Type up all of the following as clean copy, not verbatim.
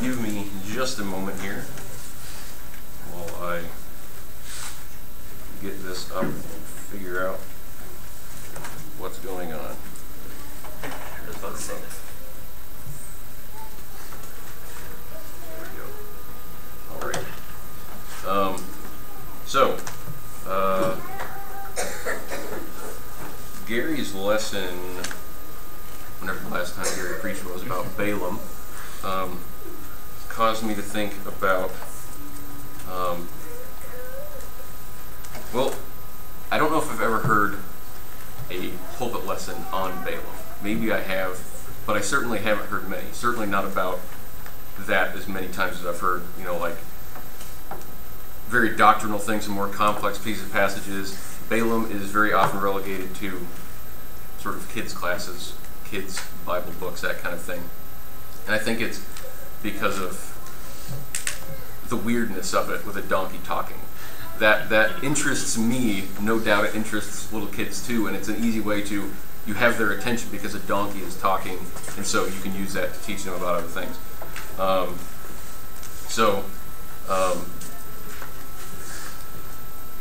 give me just a moment here while I get this up and figure out what's going on. There we go. All right. Gary's lesson, whenever the last time Gary preached was about Balaam, caused me to think about, well, I don't know if I've ever heard a pulpit lesson on Balaam. Maybe I have, but I certainly haven't heard many. Certainly not about that as many times as I've heard, like very doctrinal things and more complex pieces of passages. Balaam is very often relegated to sort of kids' classes, kids' Bible books, that kind of thing. And I think it's because of the weirdness of it with a donkey talking. That interests me, no doubt it interests little kids too, and it's an easy way to, you have their attention because a donkey is talking, and so you can use that to teach them about other things.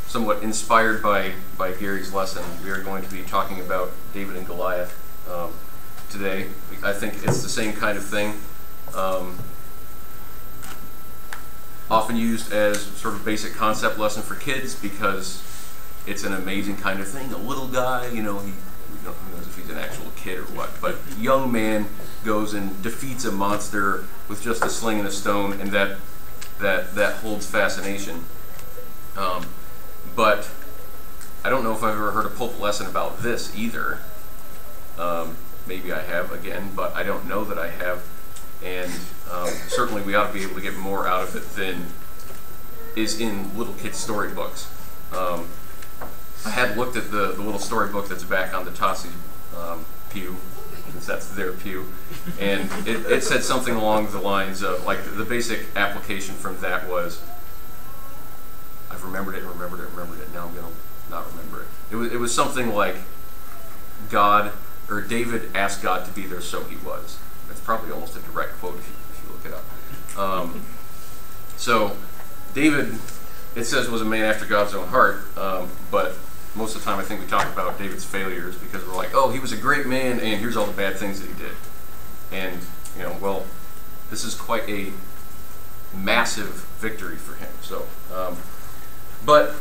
Somewhat inspired by Gary's lesson, we are going to be talking about David and Goliath today. I think it's the same kind of thing. Often used as sort of basic concept lesson for kids because it's an amazing kind of thing. A little guy, who knows if he's an actual kid or what, but a young man goes and defeats a monster with just a sling and a stone, and that holds fascination. But I don't know if I've ever heard a pulpit lesson about this either. Maybe I have, again, but I don't know that I have. And certainly we ought to be able to get more out of it than is in little kids' storybooks. I had looked at the little storybook that's back on the Tossi's pew, since that's their pew, and it said something along the lines of, like, the basic application from that was, I've remembered it, now I'm going to not remember it. It was something like David asked God to be there, so he was. That's probably almost a direct quote if you look it up. So David, it says, was a man after God's own heart, but most of the time I think we talk about David's failures because we're like, oh, he was a great man, and here's all the bad things that he did. And, well, this is quite a massive victory for him. So, but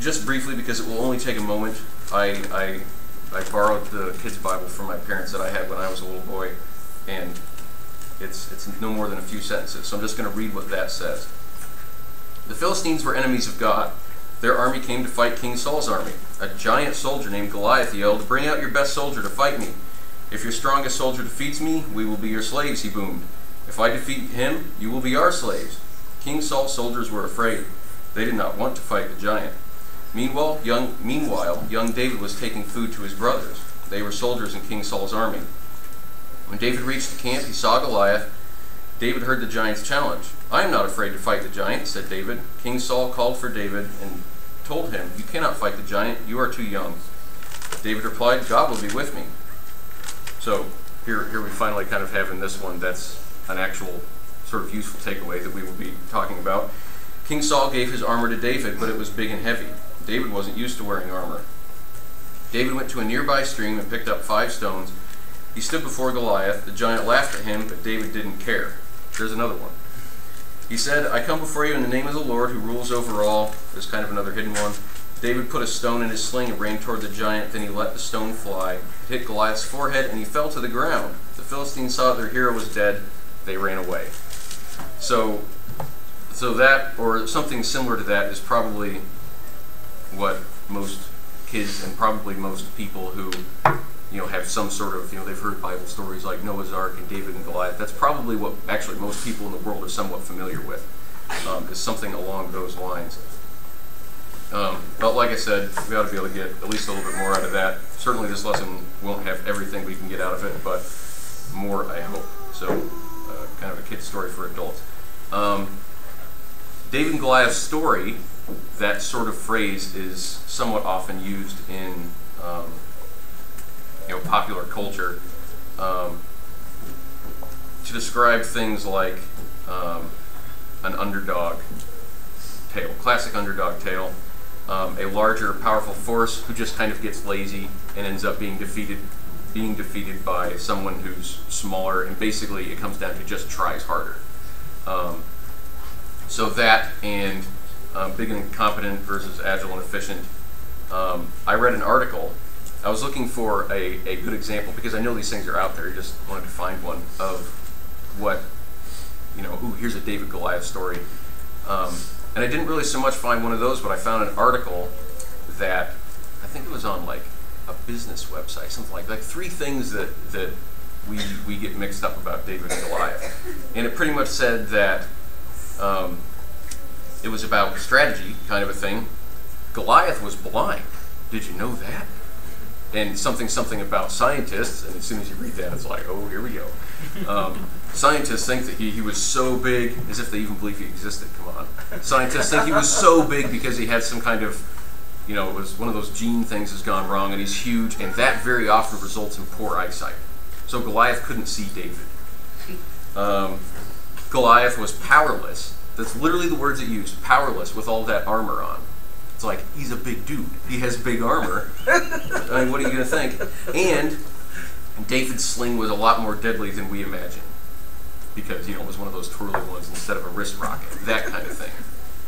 just briefly, because it will only take a moment, I borrowed the kids' Bible from my parents that I had when I was a little boy, and it's no more than a few sentences, so I'm just going to read what that says. The Philistines were enemies of God. Their army came to fight King Saul's army. A giant soldier named Goliath yelled, "Bring out your best soldier to fight me. If your strongest soldier defeats me, we will be your slaves," he boomed. "If I defeat him, you will be our slaves." King Saul's soldiers were afraid. They did not want to fight the giant. Meanwhile, young David was taking food to his brothers. They were soldiers in King Saul's army. When David reached the camp, he saw Goliath. David heard the giant's challenge. "I am not afraid to fight the giant," said David. King Saul called for David and told him, "You cannot fight the giant. You are too young." David replied, "God will be with me." So here we finally kind of have in this one that's an actual sort of useful takeaway that we will be talking about. King Saul gave his armor to David, but it was big and heavy. David wasn't used to wearing armor. David went to a nearby stream and picked up 5 stones. He stood before Goliath. The giant laughed at him, but David didn't care. There's another one. He said, "I come before you in the name of the Lord who rules over all." There's kind of another hidden one. David put a stone in his sling and ran toward the giant. Then he let the stone fly. It hit Goliath's forehead, and he fell to the ground. The Philistines saw their hero was dead. They ran away. So that, or something similar to that, is probably what most kids and probably most people who have some sort of, they've heard Bible stories like Noah's Ark and David and Goliath. That's probably what actually most people in the world are somewhat familiar with, is something along those lines. But like I said, we ought to be able to get at least a little bit more out of that. Certainly this lesson won't have everything we can get out of it, but more, I hope. So kind of a kid's story for adults. David and Goliath's story, that sort of phrase is somewhat often used in popular culture to describe things like an underdog tale, classic underdog tale. A larger, powerful force who just kind of gets lazy and ends up being defeated by someone who's smaller, and basically it comes down to just tries harder. So that and big and competent versus agile and efficient. I read an article. I was looking for a good example because I know these things are out there. I just wanted to find one of what, ooh, here's a David Goliath story. And I didn't really so much find one of those, but I found an article that I think it was on like a business website, something like 3 things that we get mixed up about David and Goliath. And it pretty much said that it was about strategy, kind of a thing. Goliath was blind. Did you know that? And something about scientists, and as soon as you read that, it's like, oh, here we go. Scientists think that he was so big, as if they even believe he existed, come on. Scientists think he was so big because he had some kind of, it was one of those gene things has gone wrong, and he's huge, and that very often results in poor eyesight. So Goliath couldn't see David. Goliath was powerless. That's literally the words it used, powerless with all that armor on. It's like, he's a big dude. He has big armor. I mean, what are you going to think? And David's sling was a lot more deadly than we imagine. Because, it was one of those twirly ones instead of a wrist rocket. That kind of thing.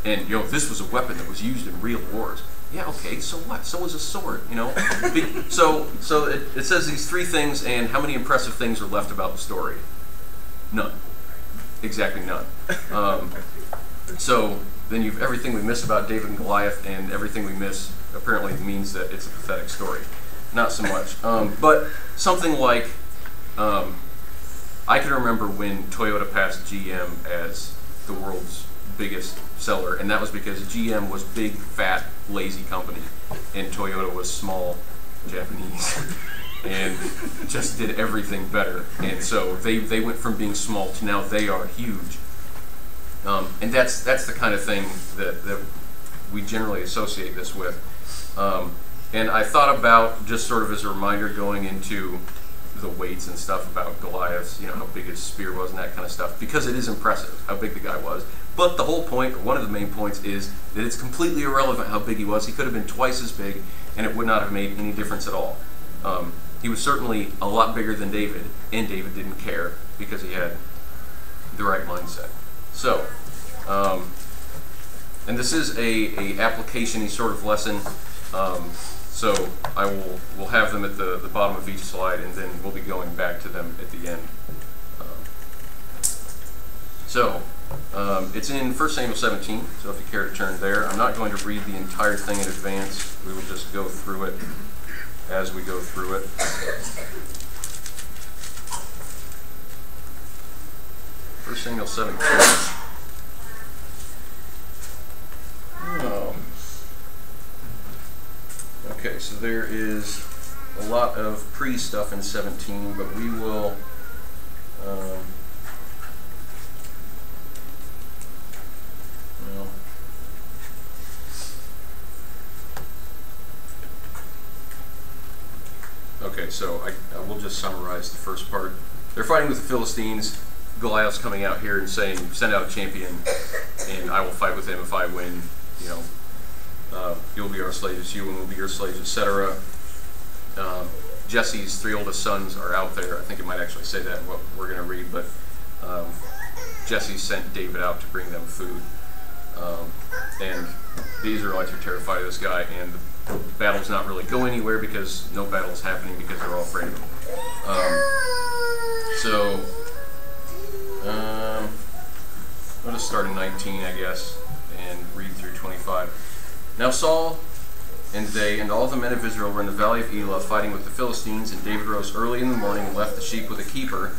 And, this was a weapon that was used in real wars. Yeah, okay, so what? So was a sword, So it says these 3 things, and how many impressive things are left about the story? None. Exactly none. So then you've everything we miss about David and Goliath, and everything we miss apparently means that it's a pathetic story. Not so much. But something like, I can remember when Toyota passed GM as the world's biggest seller, and that was because GM was big, fat, lazy company, and Toyota was small, Japanese, and just did everything better. And so they went from being small to now they are huge. And that's the kind of thing that we generally associate this with. And I thought about, just sort of as a reminder going into the weights and stuff about Goliath's, how big his spear was and that kind of stuff, because it is impressive how big the guy was. But the whole point, or one of the main points, is that it's completely irrelevant how big he was. He could have been twice as big, and it would not have made any difference at all. He was certainly a lot bigger than David, and David didn't care because he had the right mindset. So, and this is a application-y sort of lesson. So we'll have them at the bottom of each slide, and then we'll be going back to them at the end. It's in 1 Samuel 17, so if you care to turn there. I'm not going to read the entire thing in advance. We will just go through it as we go through it. 1 Samuel 17. Oh. Okay, so there is a lot of pre-stuff in 17, but we will okay, so I will just summarize the first part. They're fighting with the Philistines. Goliath's coming out here and saying, send out a champion, and I will fight with him if I win. You'll be our slaves, you and we'll be your slaves, etc. Jesse's 3 oldest sons are out there. I think it might actually say that in what we're going to read, but Jesse sent David out to bring them food. And the Israelites are terrified of this guy, and the battle's not really going anywhere because no battle's happening because they're all afraid of him. I'll just start in 19, I guess, and read through 25. Now Saul and they and all the men of Israel were in the valley of Elah fighting with the Philistines, and David rose early in the morning and left the sheep with a keeper,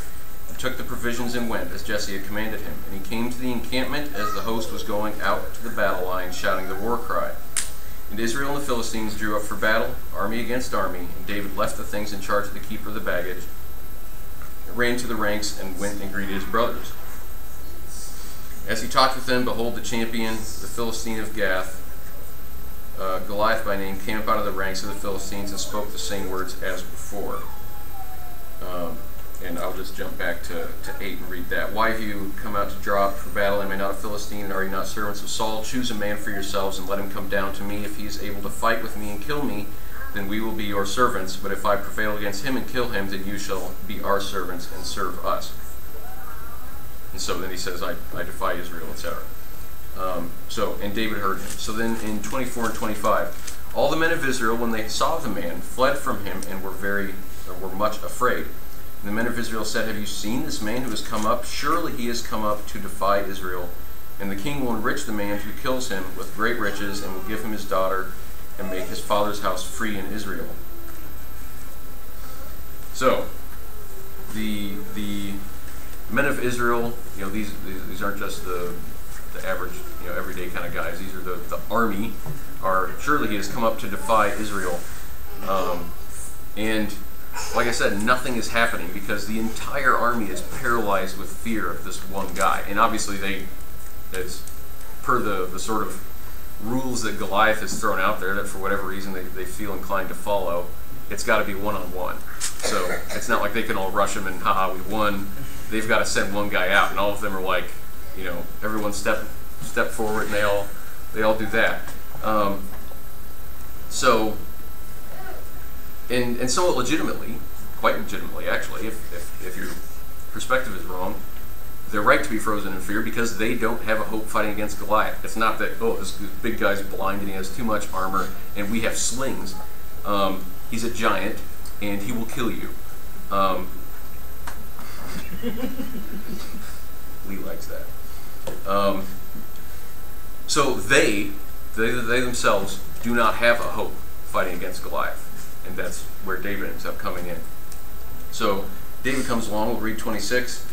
and took the provisions and went, as Jesse had commanded him. And he came to the encampment as the host was going out to the battle line, shouting the war cry. And Israel and the Philistines drew up for battle, army against army, and David left the things in charge of the keeper of the baggage, ran to the ranks, and went and greeted his brothers. As he talked with them, behold, the champion, the Philistine of Gath, Goliath by name, came up out of the ranks of the Philistines and spoke the same words as before. And I'll just jump back to 8 and read that. Why have you come out to draw up for battle? Am I not a Philistine, and are you not servants of Saul? Choose a man for yourselves and let him come down to me. If he is able to fight with me and kill me, then we will be your servants. But if I prevail against him and kill him, then you shall be our servants and serve us. And so then he says, I defy Israel, etc. And David heard him. So then in 24 and 25, all the men of Israel, when they saw the man, fled from him and were much afraid. And the men of Israel said, have you seen this man who has come up? Surely he has come up to defy Israel. And the king will enrich the man who kills him with great riches, and will give him his daughter, and make his father's house free in Israel. So, the men of Israel, these aren't just the average, everyday kind of guys. These are the army. Surely he has come up to defy Israel. And like I said, nothing is happening because the entire army is paralyzed with fear of this one guy. And obviously it's per the sort of rules that Goliath has thrown out there that for whatever reason they feel inclined to follow. It's got to be one-on-one. So it's not like they can all rush him and haha, we won. They've got to send one guy out, and all of them are like, everyone step forward, and they all do that. And somewhat legitimately, quite legitimately actually, if your perspective is wrong, they're right to be frozen in fear because they don't have a hope fighting against Goliath. It's not that, this big guy's blind and he has too much armor and we have slings. He's a giant and he will kill you. Lee likes that. So they themselves do not have a hope fighting against Goliath. And that's where David ends up coming in. So David comes along, we'll read 26.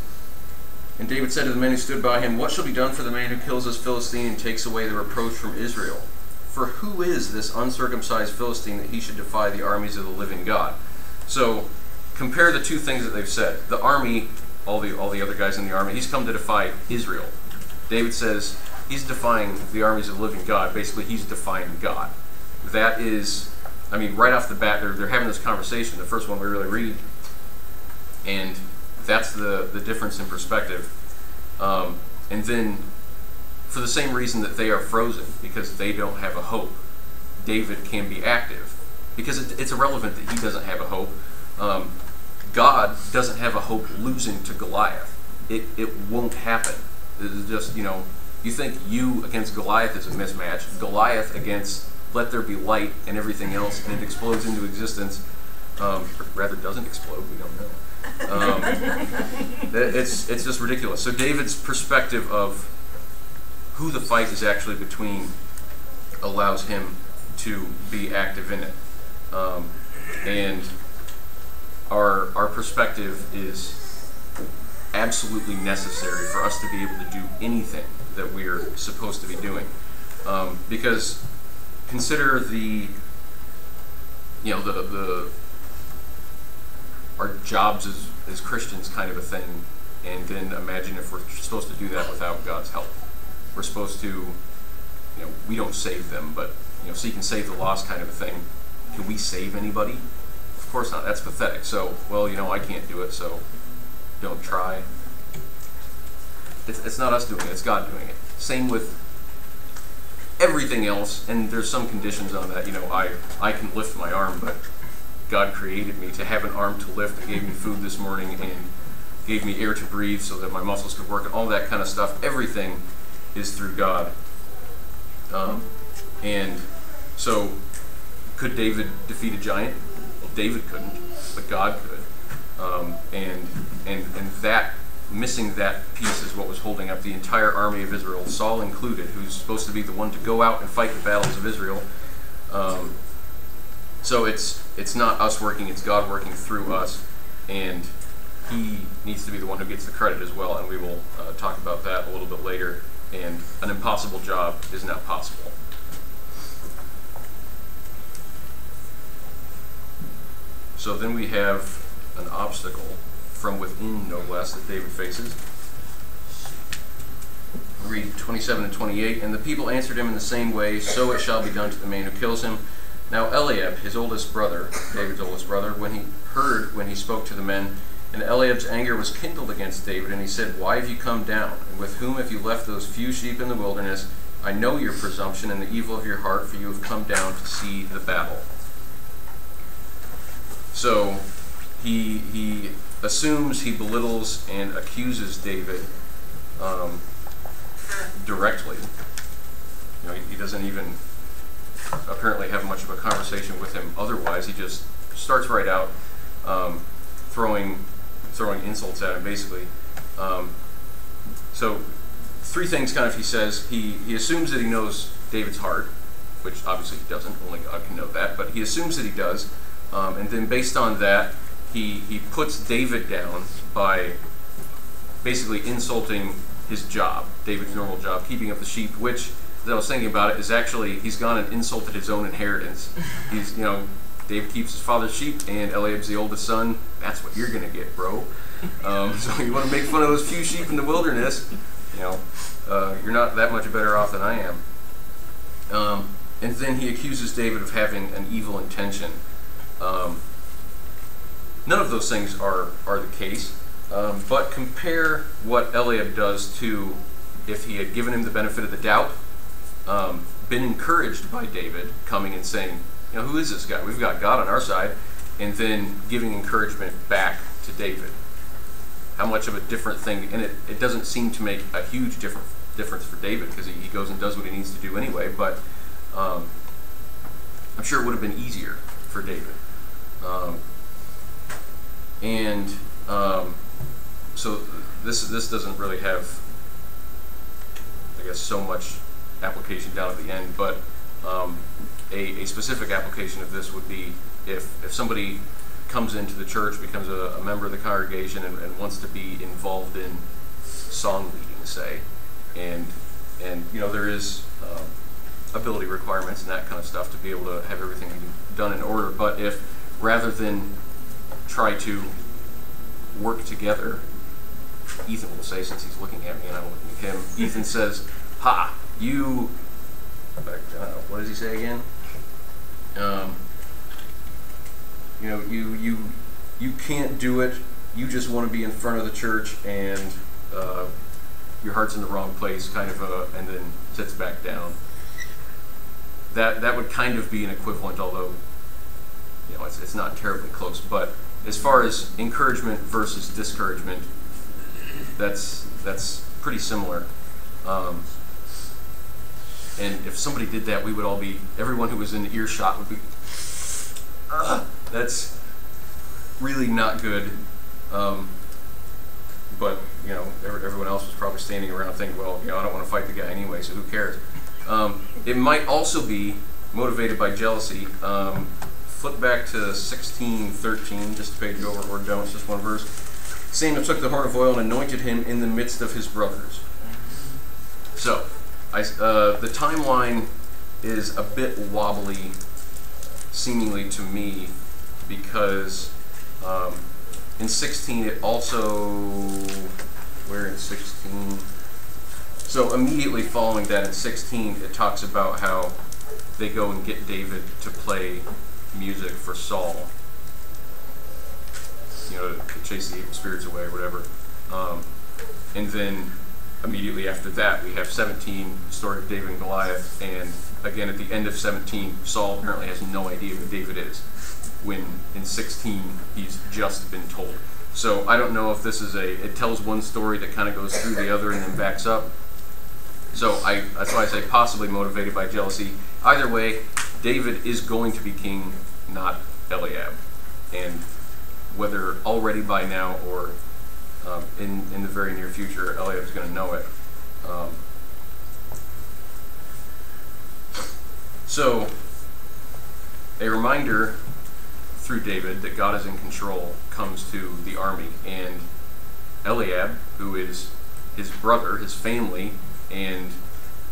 And David said to the men who stood by him, what shall be done for the man who kills this Philistine and takes away the reproach from Israel? For who is this uncircumcised Philistine that he should defy the armies of the living God? So compare the two things that they've said. The army, all the other guys in the army, he's come to defy Israel. David says he's defying the armies of the living God. Basically, he's defying God. That is, right off the bat, they're having this conversation, the first one we really read, and that's the difference in perspective. And then, for the same reason that they are frozen, because they don't have a hope, David can be active. Because it's irrelevant that he doesn't have a hope. God doesn't have a hope losing to Goliath. It won't happen. It's just, you think you against Goliath is a mismatch. Goliath against let there be light and everything else, and it explodes into existence. Or rather, doesn't explode, we don't know. It's just ridiculous. So David's perspective of who the fight is actually between allows him to be active in it. And our perspective is absolutely necessary for us to be able to do anything that we're supposed to be doing. Because consider our jobs as Christians kind of a thing, and then imagine if we're supposed to do that without God's help. We're supposed to, we don't save them, but seek and save the lost kind of a thing. Can we save anybody? Of course not. That's pathetic. So, I can't do it, so don't try. It's not us doing it, it's God doing it. Same with everything else, and there's some conditions on that. I can lift my arm, but God created me to have an arm to lift and gave me food this morning and gave me air to breathe so that my muscles could work and all that kind of stuff. Everything is through God. And so could David defeat a giant? Well, David couldn't, but God could. And that missing that piece is what was holding up the entire army of Israel, Saul included, who's supposed to be the one to go out and fight the battles of Israel. So it's not us working, it's God working through us, and he needs to be the one who gets the credit as well, and we will talk about that a little bit later. And an impossible job is not possible. So then we have an obstacle from within, no less, that David faces. Read 27 and 28. And the people answered him in the same way, so it shall be done to the man who kills him. Now Eliab, his oldest brother, David's oldest brother, when he spoke to the men, And Eliab's anger was kindled against David, and he said, "Why have you come down? And with whom have you left those few sheep in the wilderness? I know your presumption and the evil of your heart, for you have come down to see the battle." So he assumes, he belittles and accuses David directly. You know, he doesn't even apparently have much of a conversation with him otherwise. He just starts right out throwing insults at him, basically. So three things kind of he says. He assumes that he knows David's heart, which obviously he doesn't. Only God can know that, but he assumes that he does. And then based on that, he puts David down by basically insulting his job, David's normal job, keeping up the sheep, which, as I was thinking about it, is actually, he's gone and insulted his own inheritance. He's, you know, David keeps his father's sheep, and Eliab's the oldest son. That's what you're gonna get, bro. So you want to make fun of those few sheep in the wilderness, you know, you're not that much better off than I am. And then he accuses David of having an evil intention. None of those things are the case, but compare what Eliab does to if he had given him the benefit of the doubt, been encouraged by David, coming and saying, you know, who is this guy? We've got God on our side, and then giving encouragement back to David. How much of a different thing, and it doesn't seem to make a huge difference for David, because he goes and does what he needs to do anyway, but I'm sure it would have been easier for David. So this doesn't really have, I guess, so much application down at the end, but a specific application of this would be if somebody comes into the church, becomes a member of the congregation, and wants to be involved in song leading, say, and you know, there is ability requirements and that kind of stuff to be able to have everything done in order, but if rather than try to work together, Ethan will say, since he's looking at me and I'm looking at him, Ethan says, "Ha, you," what does he say again? You know, you can't do it. You just want to be in front of the church, and your heart's in the wrong place, kind of, and then sits back down. That would kind of be an equivalent, although, you know, it's not terribly close. But as far as encouragement versus discouragement, that's pretty similar. And if somebody did that, we would all be, everyone who was in earshot would be, that's really not good. But, you know, everyone else was probably standing around thinking, well, you know, I don't want to fight the guy anyway, so who cares? It might also be motivated by jealousy. Flip back to 16:13, just a page over, or don't, it's just one verse. Samuel took the horn of oil and anointed him in the midst of his brothers. So, the timeline is a bit wobbly, seemingly to me, because in 16 it also, where in 16? So immediately following that in 16 it talks about how they go and get David to play music for Saul, you know, to chase the evil spirits away or whatever. And then immediately after that we have 17, the story of David and Goliath, and again at the end of 17 Saul apparently has no idea who David is, when in 16 he's just been told. So I don't know if this is it tells one story that kind of goes through the other and then backs up. So that's why I say possibly motivated by jealousy. Either way, David is going to be king, not Eliab. And whether already by now or in the very near future, Eliab's going to know it. So a reminder through David that God is in control comes to the army, and Eliab, who is his brother, his family, and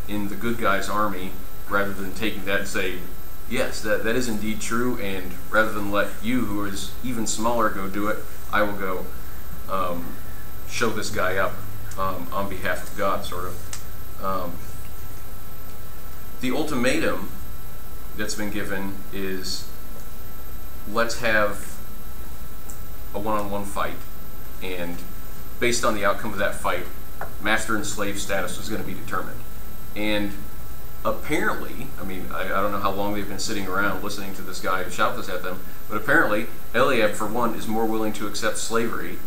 in the good guy's army, rather than taking that and say, yes, that is indeed true, and rather than let you, who is even smaller, go do it, I will go show this guy up on behalf of God, sort of. The ultimatum that's been given is, let's have a one-on-one fight, And based on the outcome of that fight, master and slave status was going to be determined. And apparently, I mean, I don't know how long they've been sitting around listening to this guy shout this at them, but apparently Eliab, for one, is more willing to accept slavery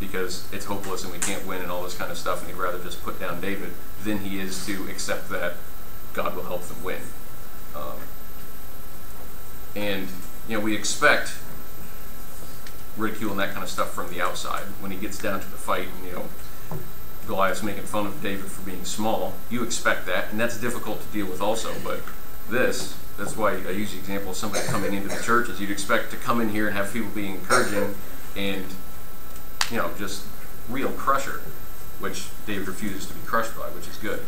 because it's hopeless and we can't win and all this kind of stuff, and he'd rather just put down David than he is to accept that God will help them win. And, you know, we expect ridicule and that kind of stuff from the outside. When he gets down to the fight, and, you know, Goliath's making fun of David for being small, you expect that, and that's difficult to deal with also. But that's why I use the example of somebody coming into the church, is you'd expect to come in here and have people being encouraging and, you know, just real crusher, which David refuses to be crushed by, which is good.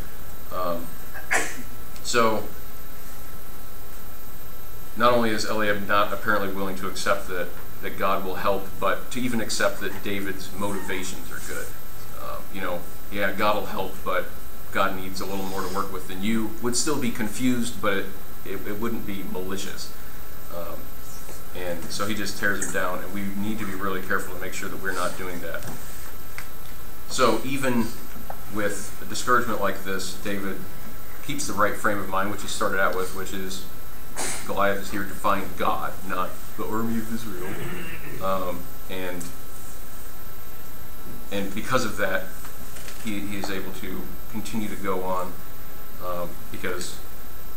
So not only is Eliab not apparently willing to accept that God will help, but to even accept that David's motivations are good. You know, yeah, God will help, but God needs a little more to work with than you. Would still be confused, but it wouldn't be malicious. And so he just tears him down, and we need to be really careful to make sure that we're not doing that. So even with a discouragement like this, David keeps the right frame of mind, which he started out with, which is Goliath is here to find God, not the army of Israel. And because of that, he is able to continue to go on, because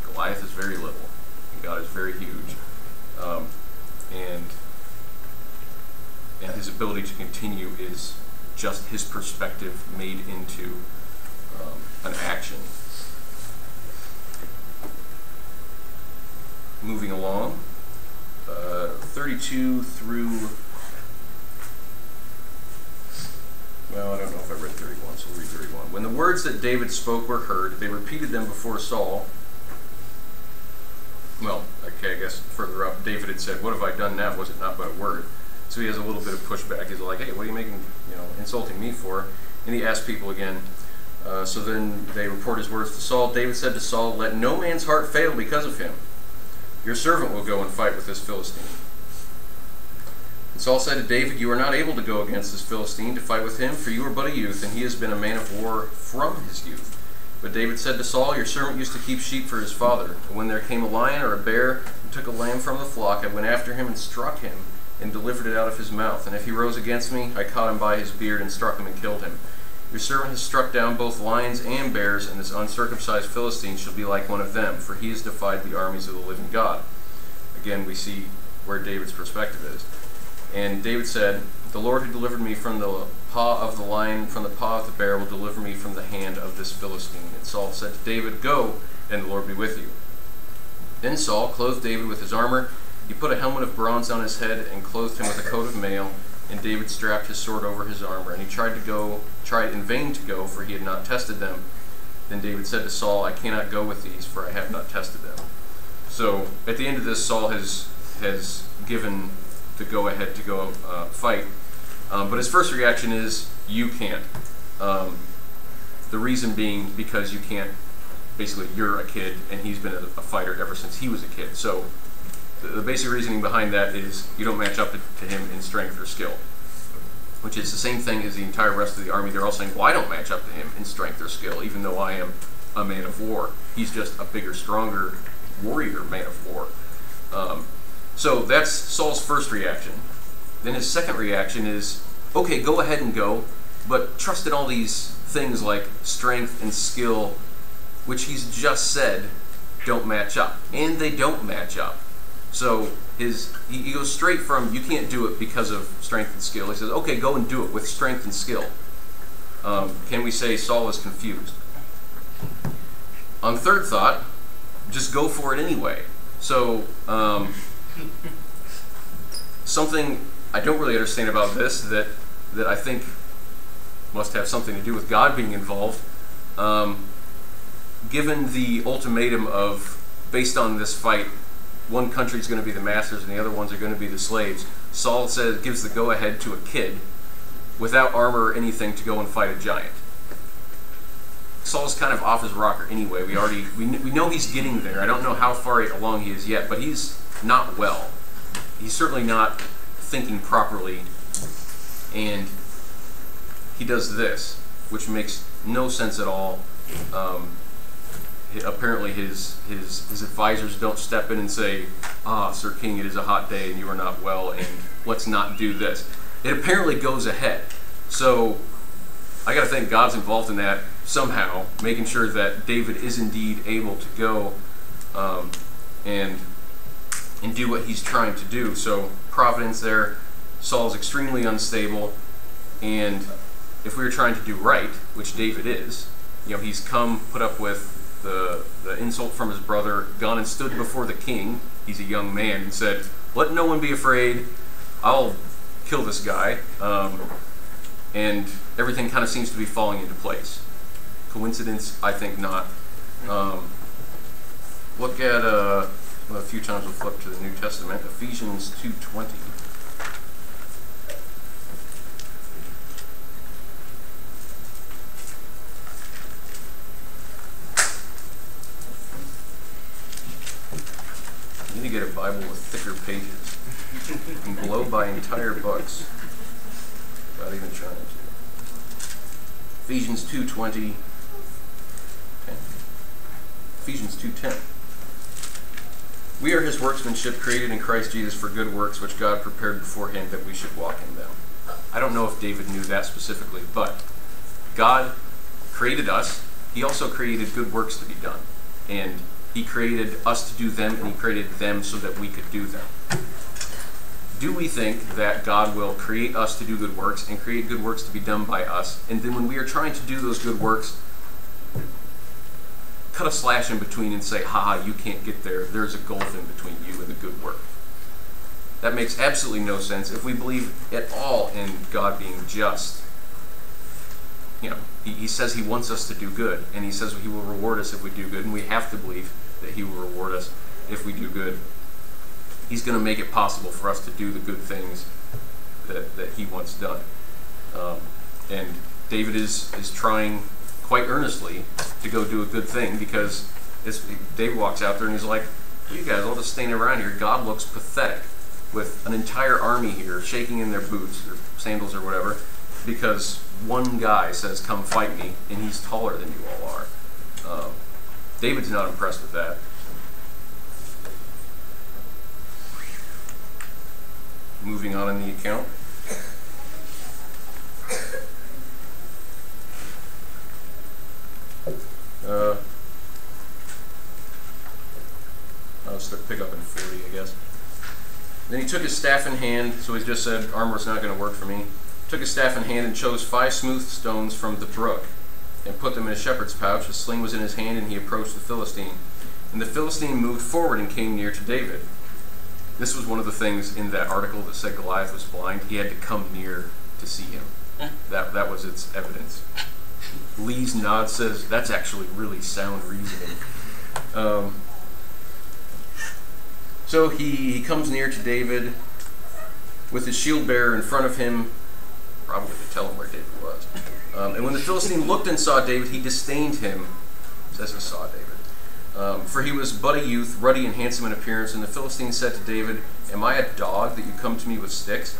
Goliath is very little and God is very huge, and his ability to continue is just his perspective made into an action. Moving along, 32 through, well, I don't know if I read 31, so we'll read 31. When the words that David spoke were heard, they repeated them before Saul. Well, okay, I guess further up, David had said, "What have I done now? Was it not but a word?" So he has a little bit of pushback. He's like, "Hey, what are you making, insulting me for?" And he asked people again. So then they report his words to Saul. David said to Saul, "Let no man's heart fail because of him. Your servant will go and fight with this Philistine." And Saul said to David, "You are not able to go against this Philistine to fight with him, for you are but a youth, and he has been a man of war from his youth." But David said to Saul, "Your servant used to keep sheep for his father. And when there came a lion or a bear and took a lamb from the flock, I went after him and struck him and delivered it out of his mouth. And if he rose against me, I caught him by his beard and struck him and killed him. Your servant has struck down both lions and bears, and this uncircumcised Philistine shall be like one of them, for he has defied the armies of the living God." Again, we see where David's perspective is. And David said, "The Lord who delivered me from the paw of the lion, from the paw of the bear, will deliver me from the hand of this Philistine." And Saul said to David, "Go, and the Lord be with you." Then Saul clothed David with his armor. He put a helmet of bronze on his head and clothed him with a coat of mail. And David strapped his sword over his armor, and he tried in vain to go, for he had not tested them. Then David said to Saul, "I cannot go with these, for I have not tested them." So at the end of this, Saul has given the go-ahead to go fight. But his first reaction is, "You can't." The reason being because you can't. Basically, you're a kid, and he's been a fighter ever since he was a kid. So the basic reasoning behind that is you don't match up to him in strength or skill, which is the same thing as the entire rest of the army. They're all saying, "Well, I don't match up to him in strength or skill, even though I am a man of war. He's just a bigger, stronger warrior man of war." So that's Saul's first reaction. Then his second reaction is, okay, go ahead and go, but trust in all these things like strength and skill, which he's just said don't match up. And they don't match up. So he goes straight from, "You can't do it because of strength and skill." He says, "Okay, go and do it with strength and skill." Can we say Saul is confused? On third thought, just go for it anyway. So something I don't really understand about this that I think must have something to do with God being involved. Given the ultimatum of, based on this fight, one country is going to be the masters and the other ones are going to be the slaves, Saul gives the go-ahead to a kid without armor or anything to go and fight a giant. Saul's kind of off his rocker anyway. We know he's getting there. I don't know how far along he is yet, but he's not well. He's certainly not thinking properly, and he does this, which makes no sense at all. Apparently his advisors don't step in and say, Sir King, it is a hot day and you are not well, and let's not do this. It apparently goes ahead. So I got to think God's involved in that somehow, making sure that David is indeed able to go and do what he's trying to do. So providence there. Saul's extremely unstable, and if we were trying to do right, which David is, he's come, put up with the insult from his brother, gone and stood before the king. He's a young man, and said, "Let no one be afraid. I'll kill this guy." And everything kind of seems to be falling into place. Coincidence? I think not. Look at a few times we'll flip to the New Testament. Ephesians 2:20. You need to get a Bible with thicker pages. You can blow by entire books without even trying to. Ephesians 2:20. Ephesians 2:10. We are his workmanship, created in Christ Jesus for good works, which God prepared beforehand that we should walk in them. I don't know if David knew that specifically, but God created us. He also created good works to be done. And he created us to do them, and he created them so that we could do them. Do we think that God will create us to do good works and create good works to be done by us, and then when we are trying to do those good works, cut a slash in between and say, haha, you can't get there, there's a gulf in between you and the good work? That makes absolutely no sense if we believe at all in God being just. He says he wants us to do good, and he says he will reward us if we do good, and we have to believe that he will reward us if we do good. He's going to make it possible for us to do the good things that he wants done. And David is trying quite earnestly to go do a good thing, because David walks out there and he's like, you guys all just standing around here, God looks pathetic with an entire army here shaking in their boots or sandals or whatever, because one guy says, come fight me, and he's taller than you all are. David's not impressed with that. Moving on in the account. I'll pick up in 40, I guess. Then he took his staff in hand, so he just said, armor's not going to work for me. Took his staff in hand and chose 5 smooth stones from the brook and put them in a shepherd's pouch. A sling was in his hand, and he approached the Philistine. And the Philistine moved forward and came near to David. This was one of the things in that article that said Goliath was blind. He had to come near to see him. That was its evidence. Lee's nod says that's actually really sound reasoning. So he comes near to David with his shield bearer in front of him, probably to tell him where David was. And when the Philistine looked and saw David, he disdained him. It says he saw David. For he was but a youth, ruddy and handsome in appearance. And the Philistine said to David, am I a dog that you come to me with sticks?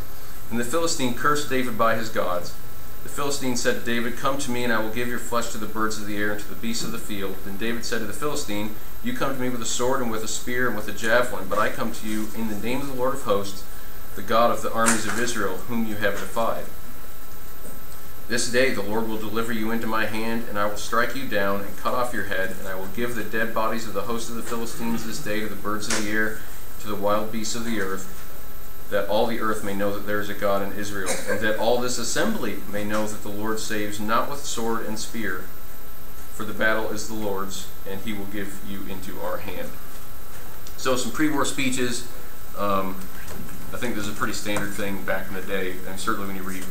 And the Philistine cursed David by his gods. The Philistine said to David, come to me, and I will give your flesh to the birds of the air and to the beasts of the field. Then David said to the Philistine, you come to me with a sword and with a spear and with a javelin, but I come to you in the name of the Lord of hosts, the God of the armies of Israel, whom you have defied. This day the Lord will deliver you into my hand, and I will strike you down and cut off your head, and I will give the dead bodies of the host of the Philistines this day to the birds of the air, to the wild beasts of the earth, that all the earth may know that there is a God in Israel, and that all this assembly may know that the Lord saves not with sword and spear, for the battle is the Lord's, and he will give you into our hand. So some pre-war speeches. I think this is a pretty standard thing back in the day, and certainly when you read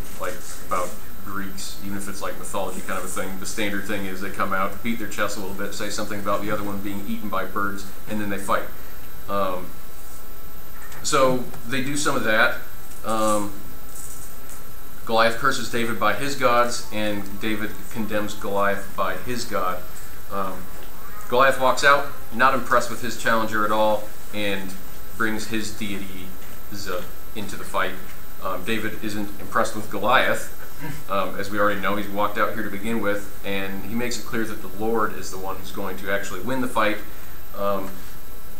about Greeks, even if it's like mythology kind of a thing, the standard thing is they come out, beat their chest a little bit, say something about the other one being eaten by birds, and then they fight. So they do some of that. Goliath curses David by his gods, and David condemns Goliath by his God. Goliath walks out, not impressed with his challenger at all, and brings his deity into the fight. David isn't impressed with Goliath. As we already know, he's walked out here to begin with, and he makes it clear that the Lord is the one who's going to actually win the fight.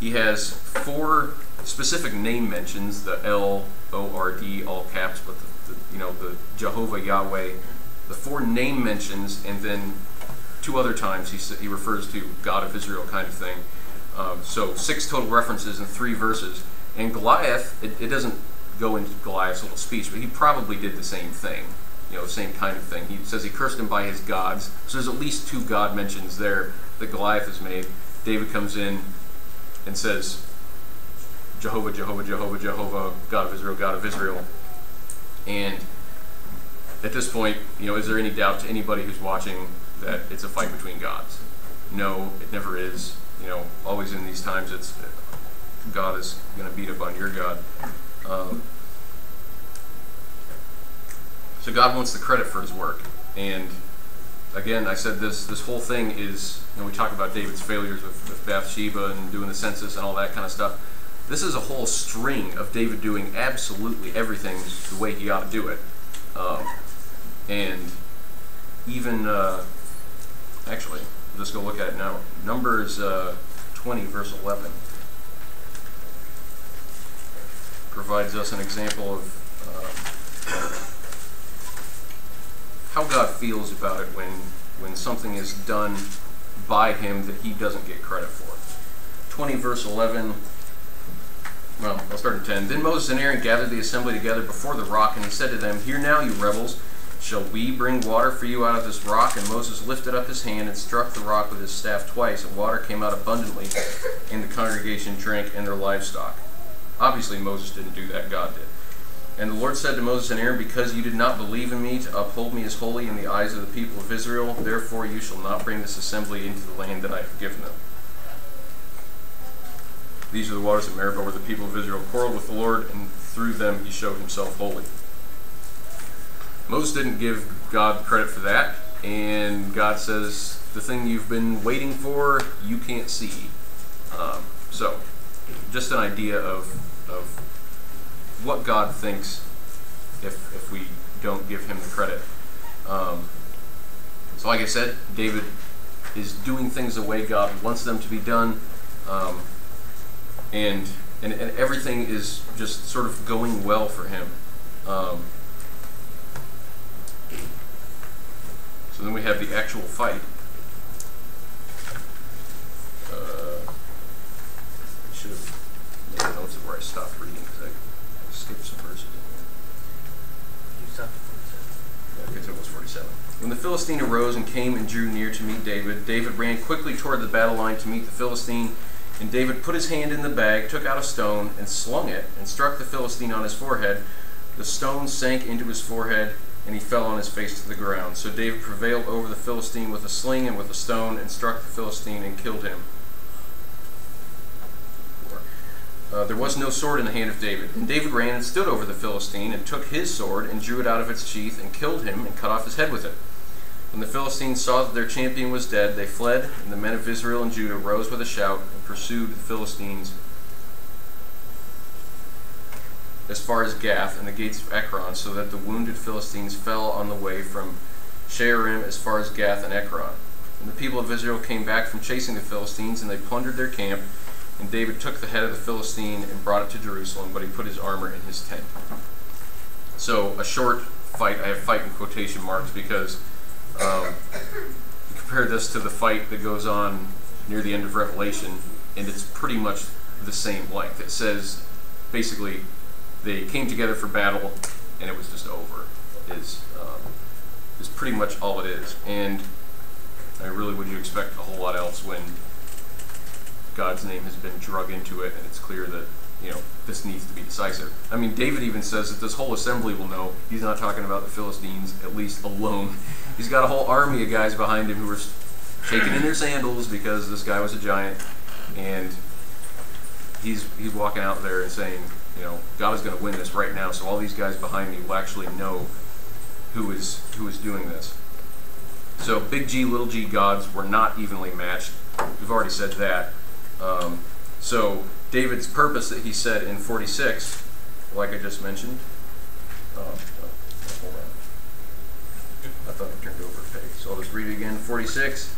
He has 4 specific name mentions, the L-O-R-D, all caps, but the Jehovah, Yahweh, the 4 name mentions, and then 2 other times he refers to God of Israel kind of thing. So 6 total references in 3 verses. And Goliath, it doesn't go into Goliath's little speech, but he probably did the same thing. Same kind of thing. He says he cursed him by his gods. So there's at least 2 God mentions there that Goliath has made. David comes in and says, Jehovah, Jehovah, Jehovah, Jehovah, God of Israel, God of Israel. And at this point, is there any doubt to anybody who's watching that it's a fight between gods? No, it never is. Always in these times, it's God is going to beat up on your God. So God wants the credit for his work. And again, I said this whole thing is, we talk about David's failures with Bathsheba and doing the census and all that kind of stuff. This is a whole string of David doing absolutely everything the way he ought to do it. And even, actually, let's go look at it now. Numbers 20, verse 11 provides us an example of how God feels about it when something is done by him that he doesn't get credit for. 20, verse 11. Well, I'll start in 10. Then Moses and Aaron gathered the assembly together before the rock, and he said to them, Hear now, you rebels, shall we bring water for you out of this rock? And Moses lifted up his hand and struck the rock with his staff twice, and water came out abundantly, and the congregation drank and their livestock. Obviously, Moses didn't do that, God did. And the Lord said to Moses and Aaron, Because you did not believe in me to uphold me as holy in the eyes of the people of Israel, therefore you shall not bring this assembly into the land that I have given them. These are the waters of Meribah where the people of Israel quarreled with the Lord, and through them he showed himself holy. Moses didn't give God credit for that, and God says, the thing you've been waiting for, you can't see. So, just an idea of what God thinks if we don't give him the credit. So like I said, David is doing things the way God wants them to be done. And everything is just sort of going well for him. So then we have the actual fight. I should have made notes of where I stopped reading because I skipped some verses. You stopped at 47. Yeah, okay, so it was 47. When the Philistine arose and came and drew near to meet David, David ran quickly toward the battle line to meet the Philistine. And David put his hand in the bag, took out a stone, and slung it, and struck the Philistine on his forehead. The stone sank into his forehead, and he fell on his face to the ground. So David prevailed over the Philistine with a sling and with a stone, and struck the Philistine and killed him. There was no sword in the hand of David. And David ran and stood over the Philistine, and took his sword, and drew it out of its sheath, and killed him, and cut off his head with it. When the Philistines saw that their champion was dead, they fled, and the men of Israel and Judah rose with a shout and pursued the Philistines as far as Gath and the gates of Ekron, so that the wounded Philistines fell on the way from Shearim as far as Gath and Ekron. And the people of Israel came back from chasing the Philistines, and they plundered their camp, and David took the head of the Philistine and brought it to Jerusalem, but he put his armor in his tent. So a short fight, I have fight in quotation marks because compare this to the fight that goes on near the end of Revelation, and it's pretty much the same length. It says, basically, they came together for battle, and it was just over. Is pretty much all it is. And really, would you expect a whole lot else when God's name has been drug into it, and it's clear that this needs to be decisive. I mean, David even says that this whole assembly will know he's not talking about the Philistines, at least alone. He's got a whole army of guys behind him who are shaking in their sandals because this guy was a giant, and he's walking out there and saying, God is going to win this right now, so all these guys behind me will actually know who is doing this. So big G, little g gods were not evenly matched. We've already said that. So David's purpose that he said in 46, like I just mentioned, Hold on. I thought I turned over a page, so I'll just read it again. 46.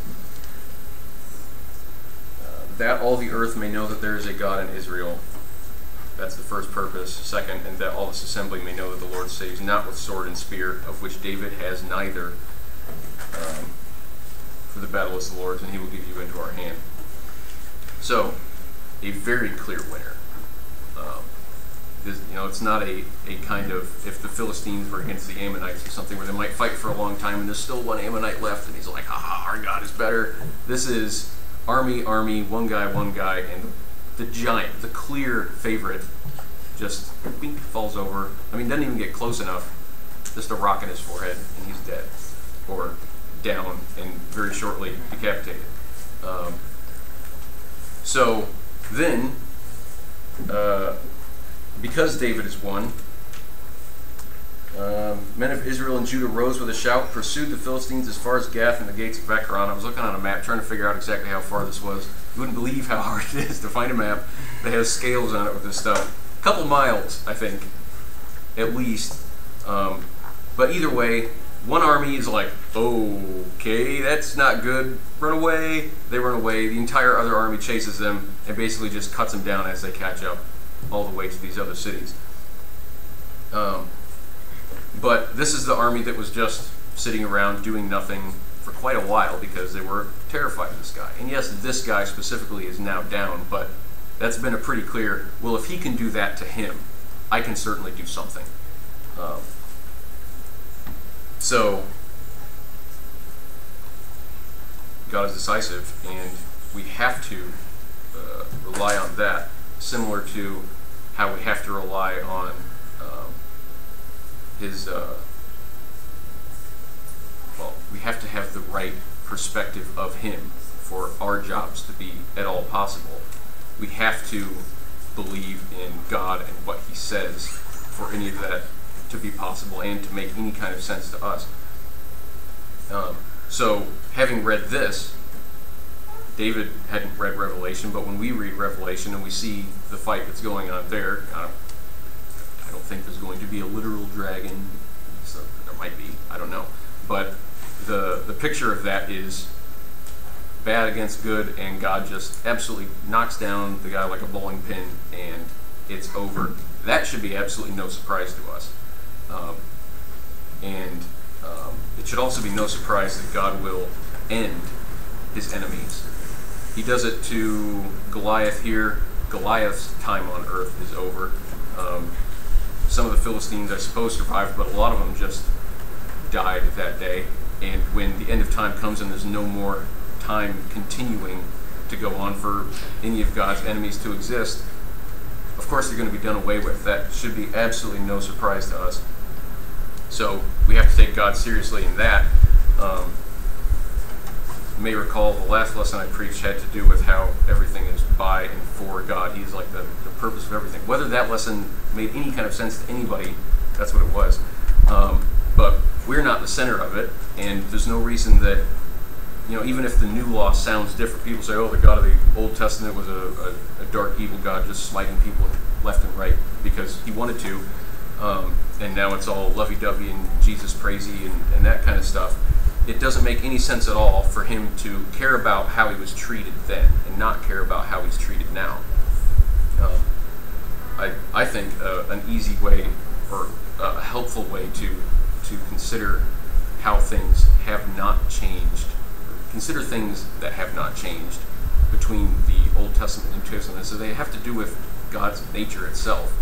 That all the earth may know that there is a God in Israel. That's the first purpose. Second, and that all this assembly may know that the Lord saves not with sword and spear, of which David has neither. For the battle is the Lord's, and he will give you into our hand. So, a very clear winner. It's not a kind of, if the Philistines were against the Ammonites or something where they might fight for a long time and there's still one Ammonite left and he's like, haha, our God is better. This is army, one guy, and the giant, the clear favorite, just bink, falls over. I mean, doesn't even get close enough. Just a rock in his forehead and he's dead. Or down and very shortly decapitated. So then, because David is won, men of Israel and Judah rose with a shout, pursued the Philistines as far as Gath and the gates of Ekron. I was looking on a map trying to figure out exactly how far this was. You wouldn't believe how hard it is to find a map that has scales on it with this stuff. A couple miles, I think, at least. But either way, one army is like, okay, that's not good, run away. They run away. The entire other army chases them and basically just cuts them down as they catch up all the way to these other cities. But this is the army that was just sitting around doing nothing for quite a while because they were terrified of this guy. And yes, this guy specifically is now down, but that's been a pretty clear, well, if he can do that to him, I can certainly do something. So, God is decisive, and we have to rely on that, similar to how we have to rely on we have to have the right perspective of Him for our jobs to be at all possible. We have to believe in God and what He says for any of that to be possible and to make any kind of sense to us. So, having read this, David hadn't read Revelation, but when we read Revelation and we see the fight that's going on there, I don't think there's going to be a literal dragon. So there might be, I don't know. But the picture of that is bad against good, and God just absolutely knocks down the guy like a bowling pin, and it's over. That should be absolutely no surprise to us. It should also be no surprise that God will end His enemies. He does it to Goliath here. Goliath's time on earth is over. Some of the Philistines, I suppose, survived, but a lot of them just died that day. And when the end of time comes and there's no more time continuing to go on for any of God's enemies to exist, of course they're going to be done away with. That should be absolutely no surprise to us. So we have to take God seriously in that. You may recall the last lesson I preached had to do with how everything is by and for God. He's like the purpose of everything. Whether that lesson made any kind of sense to anybody, that's what it was. But we're not the center of it, and there's no reason that, even if the new law sounds different, people say, oh, the God of the Old Testament was a dark, evil God just smiting people left and right because He wanted to. And now it's all lovey-dovey and Jesus praisey and that kind of stuff. It doesn't make any sense at all for Him to care about how He was treated then and not care about how He's treated now. I think an easy way or a helpful way to consider how things have not changed, consider things that have not changed between the Old Testament and New Testament, so they have to do with God's nature itself.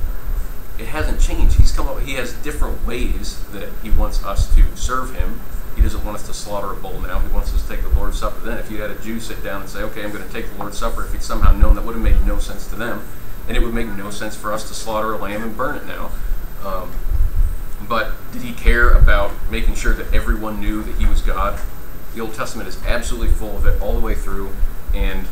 It hasn't changed. He has different ways that He wants us to serve Him. He doesn't want us to slaughter a bull now. He wants us to take the Lord's Supper then. If you had a Jew sit down and say, okay, I'm going to take the Lord's Supper, if he'd somehow known, that would have made no sense to them. And it would make no sense for us to slaughter a lamb and burn it now. But did He care about making sure that everyone knew that He was God? The Old Testament is absolutely full of it all the way through, and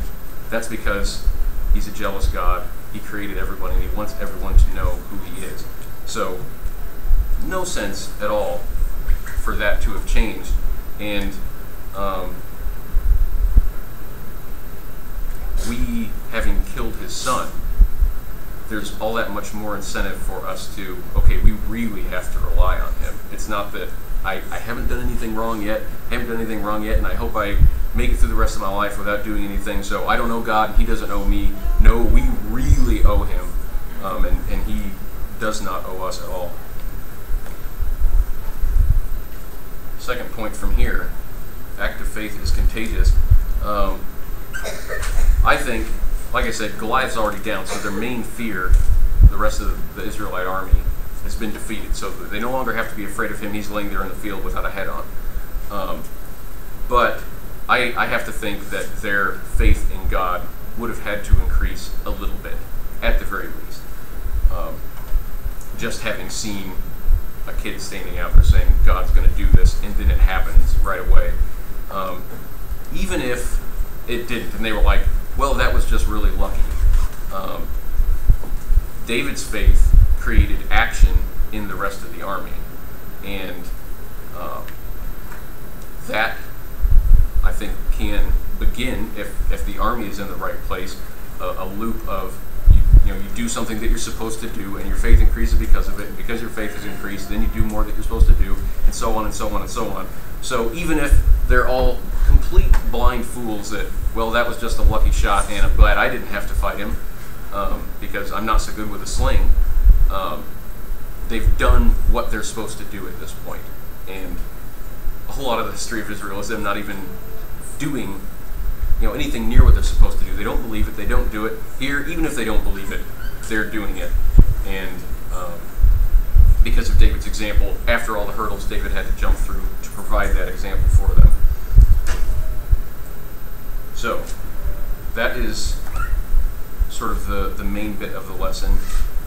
that's because He's a jealous God. He created everyone, and He wants everyone to know who He is. So, no sense at all for that to have changed. And we, having killed His Son, there's all that much more incentive for us to, okay, we really have to rely on him. It's not that I haven't done anything wrong yet, and I hope I make it through the rest of my life without doing anything, so I don't owe God, and he doesn't owe me. No, we really owe him, and he does not owe us at all. Second point from here, act of faith is contagious. I think, like I said, Goliath's already down, so their main fear, the rest of the Israelite army, has been defeated. So they no longer have to be afraid of him. He's laying there in the field without a head on. But I have to think that their faith in God would have had to increase a little bit, at the very least. Just having seen a kid standing out there saying, God's going to do this, and then it happens right away. Even if it didn't, and they were like, well, that was just really lucky. David's faith created action in the rest of the army, and that, I think, can begin, if the army is in the right place, a loop of, you do something that you're supposed to do, and your faith increases because of it, and because your faith is increased, then you do more that you're supposed to do, and so on and so on and so on. So even if they're all complete blind fools that, well, that was just a lucky shot, and I'm glad I didn't have to fight him, because I'm not so good with a sling, they've done what they're supposed to do at this point. And a whole lot of the history of Israel is them not even doing anything near what they're supposed to do. They don't believe it, they don't do it. Here, even if they don't believe it, they're doing it. And because of David's example, after all the hurdles David had to jump through to provide that example for them. So, that is sort of the main bit of the lesson.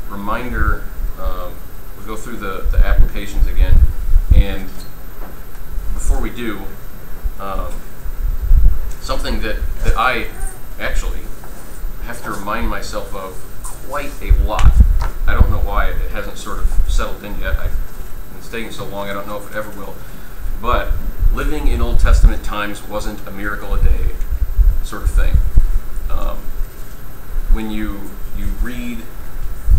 Reminder, we'll go through the applications again, and before we do, something that I actually have to remind myself of quite a lot. I don't know why it hasn't sort of settled in yet. It's taking so long, I don't know if it ever will. But living in Old Testament times wasn't a miracle a day sort of thing. When you read,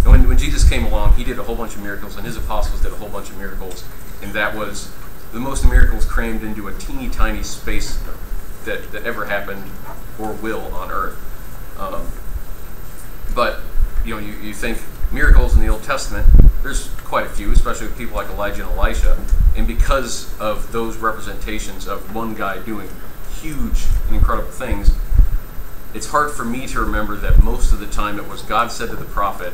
when Jesus came along, he did a whole bunch of miracles, and his apostles did a whole bunch of miracles, and that was the most miracles crammed into a teeny tiny space that ever happened or will on earth. But you think miracles in the Old Testament, there's quite a few, especially with people like Elijah and Elisha, and because of those representations of one guy doing huge and incredible things, it's hard for me to remember that most of the time it was God said to the prophet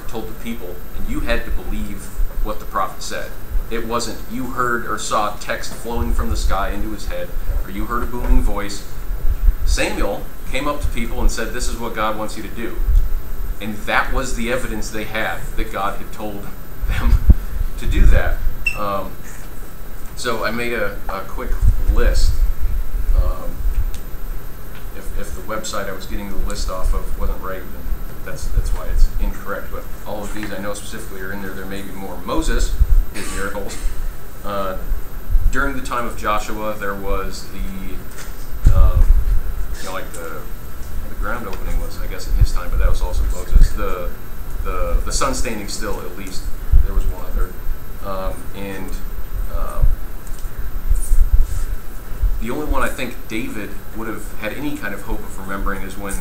told the people, and you had to believe what the prophet said. It wasn't you heard or saw text flowing from the sky into his head, or you heard a booming voice. Samuel came up to people and said, this is what God wants you to do. And that was the evidence they had that God had told them to do that. So I made a quick list. If the website I was getting the list off of wasn't right, then that's why it's incorrect. But all of these I know specifically are in there. There may be more. Moses did miracles. During the time of Joshua, there was like the ground opening was, I guess, in his time, but that was also Moses. The sun standing still, at least, there was one other. The only one I think David would have had any kind of hope of remembering is when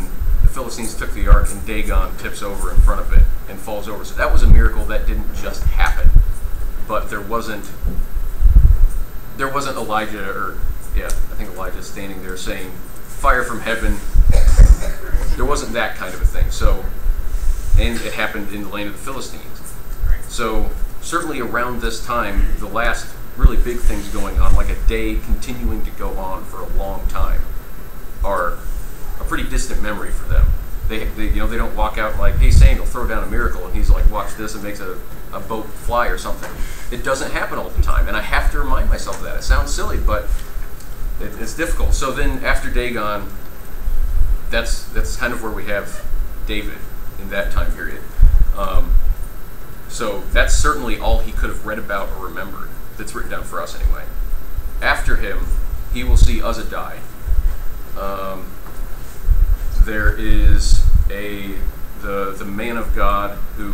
the Philistines took the ark and Dagon tips over in front of it and falls over. So that was a miracle that didn't just happen. But there wasn't Elijah, I think Elijah standing there saying, fire from heaven. There wasn't that kind of a thing. So, and it happened in the land of the Philistines. So certainly around this time, the last really big things going on, like a day continuing to go on for a long time, are a pretty distant memory for them. They don't walk out like, hey Samuel, throw down a miracle, and he's like, watch this, and makes a boat fly or something. It doesn't happen all the time, and I have to remind myself of that. It sounds silly, but it's difficult. So then after Dagon, that's kind of where we have David in that time period. So that's certainly all he could have read about or remembered. That's written down for us anyway. After him, he will see Uzzah die. There is the man of God who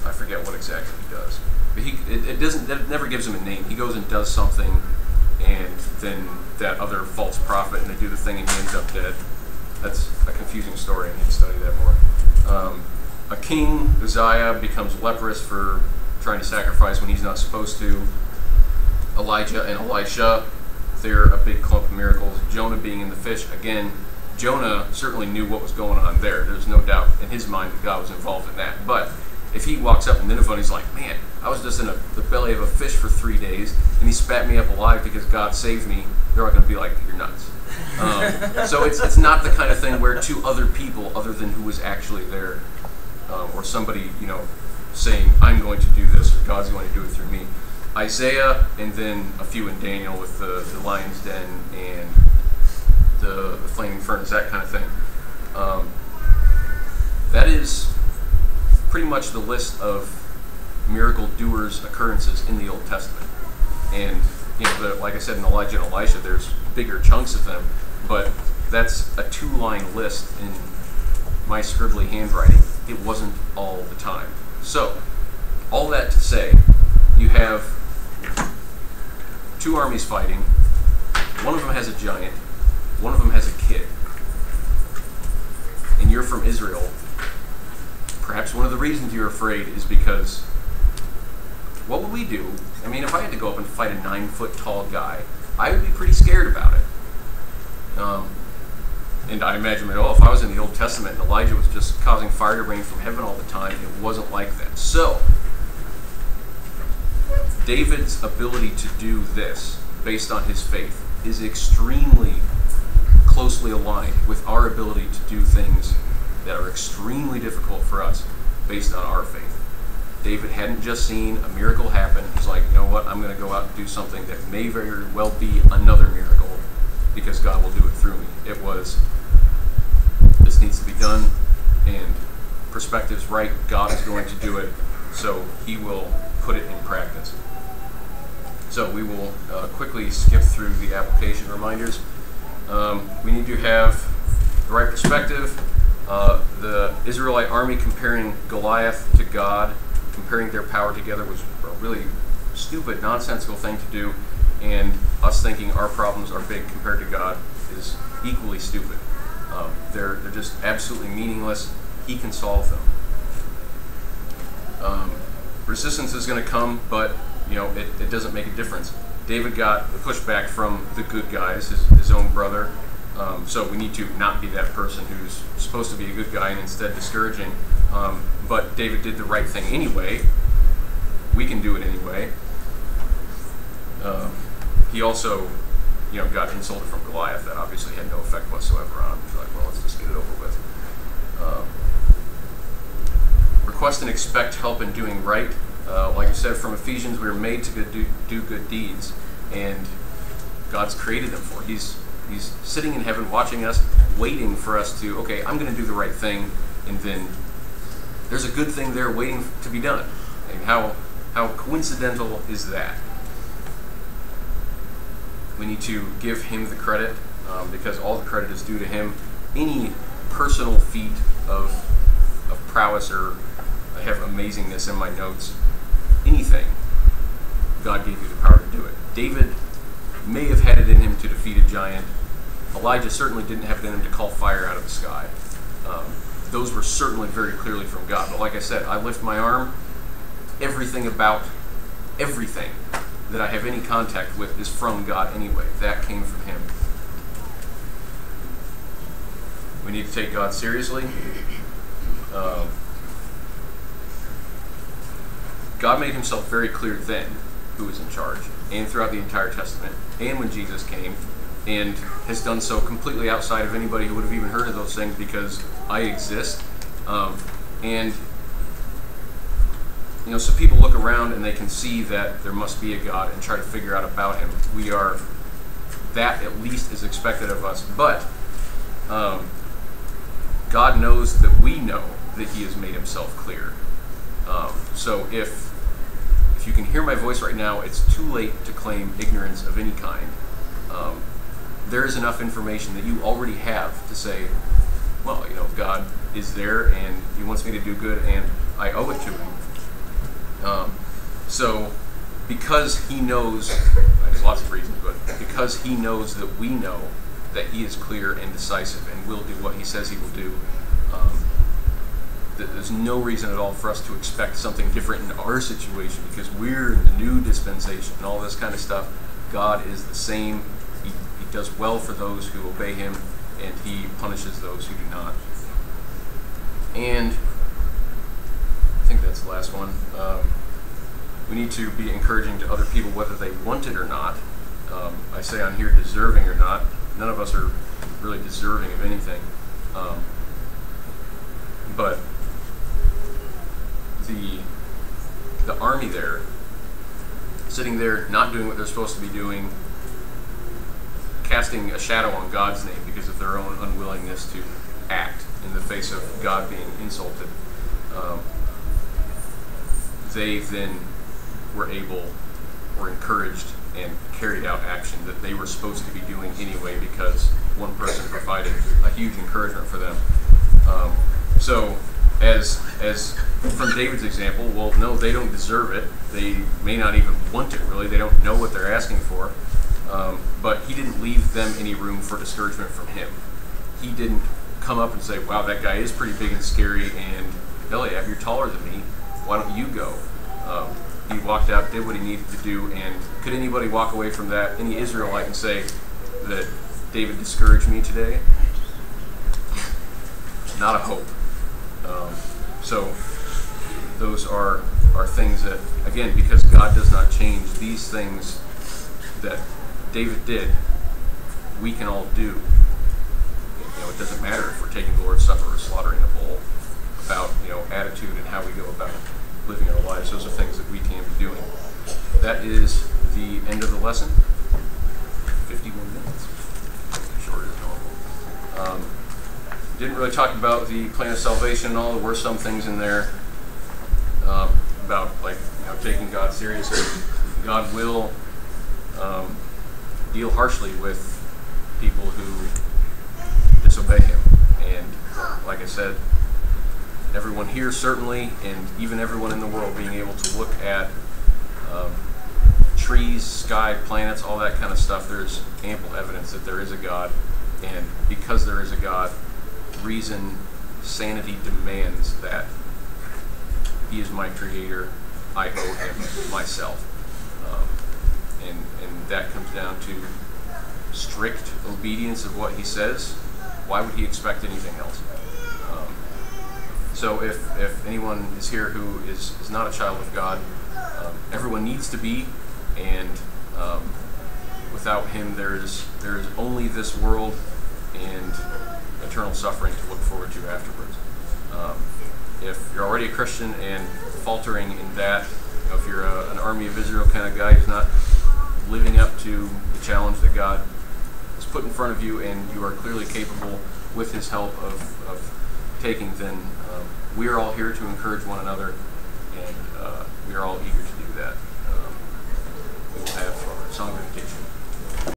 I forget what exactly he does, but it never gives him a name. He goes and does something, and then that other false prophet, and they do the thing, and he ends up dead. That's a confusing story. I need to study that more. A king, Uzziah, becomes leprous for trying to sacrifice when he's not supposed to. Elijah and Elisha, they're a big clump of miracles. Jonah being in the fish, again, Jonah certainly knew what was going on there. There's no doubt in his mind that God was involved in that. But if he walks up in Nineveh and he's like, man, I was just in the belly of a fish for 3 days, and he spat me up alive because God saved me, they're all going to be like, you're nuts. So it's not the kind of thing where two other people, other than who was actually there, or somebody, saying, I'm going to do this, or God's going to do it through me. Isaiah, and then a few in Daniel with the lion's den and the flaming furnace, that kind of thing. That is pretty much the list of miracle doers' occurrences in the Old Testament. And like I said, in Elijah and Elisha, there's bigger chunks of them, but that's a 2-line list in my scribbly handwriting. It wasn't all the time. So, all that to say, you have 2 armies fighting. One of them has a giant. One of them has a kid. And you're from Israel. Perhaps one of the reasons you're afraid is because, what would we do? I mean, if I had to go up and fight a 9-foot-tall guy, I would be pretty scared about it. And I imagine, if I was in the Old Testament and Elijah was just causing fire to rain from heaven all the time, it wasn't like that. So, David's ability to do this, based on his faith, is extremely closely aligned with our ability to do things that are extremely difficult for us based on our faith. David hadn't just seen a miracle happen. He's like, you know what, I'm going to go out and do something that may very well be another miracle because God will do it through me. It was, this needs to be done, and perspective's right, God is going to do it, so he will put it in practice. So we will quickly skip through the application reminders. We need to have the right perspective. The Israelite army comparing Goliath to God, comparing their power together, was a really stupid, nonsensical thing to do, and us thinking our problems are big compared to God is equally stupid. They're just absolutely meaningless. He can solve them. Resistance is going to come, but it doesn't make a difference. David got the pushback from the good guys, his own brother. So we need to not be that person who's supposed to be a good guy and instead discouraging. But David did the right thing anyway. We can do it anyway. He also, got insulted from Goliath. That obviously had no effect whatsoever on him. He's like, well, let's just get it over with. Request and expect help in doing right. Like I said, from Ephesians, we were made to do good deeds, and God's created them for. He's sitting in heaven watching us, waiting for us to, okay, I'm going to do the right thing, and then there's a good thing there waiting to be done. And how coincidental is that? We need to give him the credit, because all the credit is due to him. Any personal feat of prowess, or I have amazingness in my notes, anything, God gave you the power to do it. David may have had it in him to defeat a giant. Elijah certainly didn't have it in him to call fire out of the sky. Those were certainly very clearly from God. But like I said, I lift my arm. Everything about everything that I have any contact with is from God anyway. That came from him. We need to take God seriously. God made himself very clear then who was in charge, and throughout the entire Testament, and when Jesus came, and has done so completely outside of anybody who would have even heard of those things, because I exist. So people look around and they can see that there must be a God and try to figure out about him. That at least is expected of us. But God knows that we know that he has made himself clear. So if you can hear my voice right now, it's too late to claim ignorance of any kind. There is enough information that you already have to say, well, God is there and he wants me to do good and I owe it to him. So because he knows, there's lots of reasons, but because he knows that we know that he is clear and decisive and will do what he says he will do, there's no reason at all for us to expect something different in our situation, because we're in the new dispensation and all this kind of stuff. God is the same. He does well for those who obey him, and he punishes those who do not. And I think that's the last one. We need to be encouraging to other people whether they want it or not. I say on here deserving or not. None of us are really deserving of anything. But the army there, sitting there not doing what they're supposed to be doing, casting a shadow on God's name because of their own unwillingness to act in the face of God being insulted, they then were encouraged and carried out action that they were supposed to be doing anyway, because one person provided a huge encouragement for them. So as from David's example, well, no, they don't deserve it. They may not even want it, really. They don't know what they're asking for. But he didn't leave them any room for discouragement from him. He didn't come up and say, wow, that guy is pretty big and scary, and Goliath, you're taller than me. Why don't you go? He walked out, did what he needed to do, and could anybody walk away from that, any Israelite, and say that David discouraged me today? Not a hope. So those are things that, again, because God does not change, these things that David did, we can all do. It doesn't matter if we're taking the Lord's Supper or slaughtering a bull. About attitude and how we go about living our lives. Those are things that we can be doing. That is the end of the lesson. 51 minutes. Shorter than normal. Didn't really talk about the plan of salvation and all. There were some things in there about taking God seriously. God will deal harshly with people who disobey him. And like I said, everyone here certainly, and even everyone in the world, being able to look at trees, sky, planets, all that kind of stuff, there's ample evidence that there is a God. And because there is a God, reason, sanity demands that he is my creator, I owe him myself. And that comes down to strict obedience of what he says. Why would he expect anything else? So if anyone is here who is not a child of God, everyone needs to be, and without him there is only this world and eternal suffering to look forward to afterwards. If you're already a Christian and faltering in that, if you're an army of Israel kind of guy who's not living up to the challenge that God has put in front of you, and you are clearly capable with his help of taking, then we are all here to encourage one another, and we are all eager to do that. We will have our song of invitation.